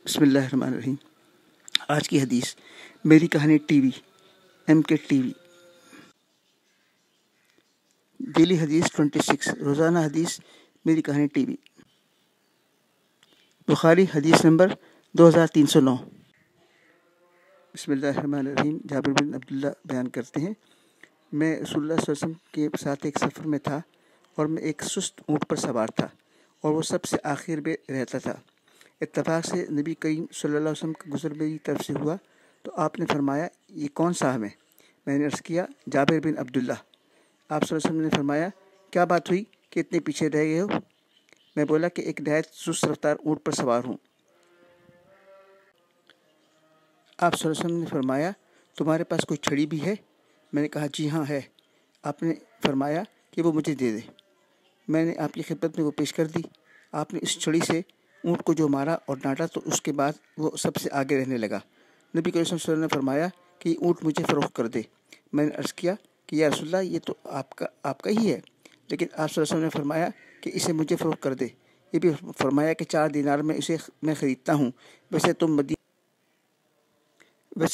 بسم اللہ الرحمن الرحیم۔ آج کی حدیث میری کہانی T V MK TV daily حدیث 26 روزانہ حدیث میری کہانی ٹی وی بخاری حدیث نمبر 2309۔ بسم اللہ الرحمن الرحیم۔ جابر بن عبداللہ بیان کرتے ہیں، میں رسول اللہ صلی اللہ علیہ وسلم کے ساتھ ایک سفر میں تھا اور میں ایک سست اونٹ پر سوار تھا اور وہ سب سے آخر میں رہتا تھا۔ اتفاق سے نبی کریم صلی اللہ علیہ وسلم کا گزر میری طرف سے ہوا تو آپ نے فرمایا، یہ کون صاحب ہے؟ میں نے عرض کیا، جابر بن عبداللہ۔ آپ صلی اللہ علیہ وسلم نے فرمایا، کیا بات ہوئی کہ اتنے پیچھے رہ گئے ہو؟ میں بولا کہ ایک نہایت سست رفتار اونٹ پر سوار ہوں۔ آپ صلی اللہ علیہ وسلم نے فرمایا، تمہارے پاس کوئی چھڑی بھی ہے؟ میں نے کہا، جی ہاں ہے۔ آپ نے فرمایا کہ وہ مجھے دے دے۔ میں نے آپ کی خدمت میں وہ پیش کر دی۔ آپ نے اس چھڑی سے اونٹ کو جو مارا اور ڈانٹا تو اس کے بعد وہ سب سے آگے رہنے لگا۔ نبی کریم صلی اللہ علیہ وسلم نے فرمایا کہ یہ اونٹ مجھے فروخت کر دے۔ میں نے عرض کیا کہ یا رسول اللہ، یہ تو آپ کا ہی ہے، لیکن آپ صلی اللہ علیہ وسلم نے فرمایا کہ اسے مجھے فروخت کر دے۔ یہ بھی فرمایا کہ 4 دینار میں اسے میں خریدتا ہوں۔ ویسے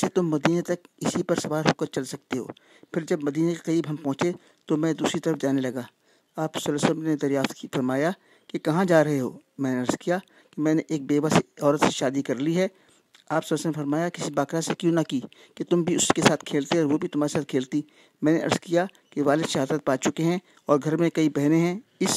تم مدینے تک اسی پر سوار ہو کر چل سکتے ہو۔ پھر جب مدینے کے قریب ہم پہنچے تو میں دوسری طرف جانے لگا۔ آپ صلی اللہ علیہ وسلم نے دریافت فرمایا کہ کہاں جا رہے ہو؟ میں نے عرض کیا کہ میں نے ایک بیوہ عورت سے شادی کر لی ہے۔ آپ صلی اللہ علیہ وسلم نے فرمایا، کسی باقرہ سے کیوں نہ کی کہ تم بھی اس کے ساتھ کھیلتے اور وہ بھی تمہارے ساتھ کھیلتی۔ میں نے عرض کیا کہ والد شہادت پا چکے ہیں اور گھر میں کئی بہنیں ہیں، اس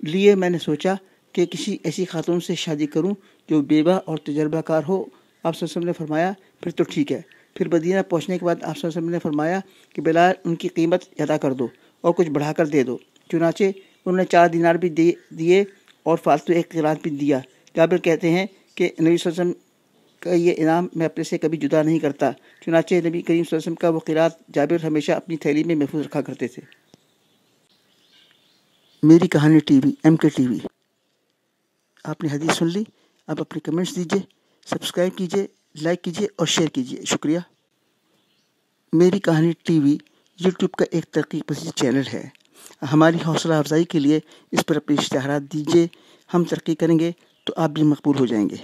لیے میں نے سوچا کہ کسی ایسی خاتون سے شادی کروں جو بیوہ اور تجربہ کار ہو۔ آپ صلی اللہ علیہ وسلم نے فرمایا، پھر تو ٹھیک ہے۔ پھر مدینہ پہنچنے کے بعد آپ صلی اللہ علیہ وسلم نے فرمایا کہ بلال ان کی قیمت ادا کر دو اور کچھ بڑھا کر دے دو۔ چنانچہ انہوں نے 4 دینار بھی دیے اور فالتو ایک قیراط بھی دیا۔ جابر کہتے ہیں کہ نبی صلی اللہ علیہ وسلم کا یہ انعام میں اپنے سے کبھی جدا نہیں کرتا۔ چنانچہ نبی کریم صلی اللہ علیہ وسلم کا وہ قیراط جابر ہمیشہ اپنی تھیلی میں محفوظ رکھا کرتے تھے۔ میری کہانی ٹی وی MK TV۔ آپ نے حدیث سن لی، آپ اپنے کمنٹس دیجیے، سبسکرائب کیجیے، لائک کیجیے اور شیئر کیجیے۔ شکریہ۔ میری کہانی ٹی وی YouTube کا ایک تحقیق پسند چینل ہے۔ ہماری حوصلہ افزائی کے لیے اس پر اپنے اشتہارات دیجیے۔ ہم ترقی کریں گے تو آپ بھی مقبول ہو جائیں گے۔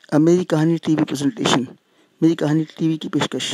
اب میری کہانی ٹی وی پریزنٹیشن، میری کہانی ٹی وی کی پیشکش۔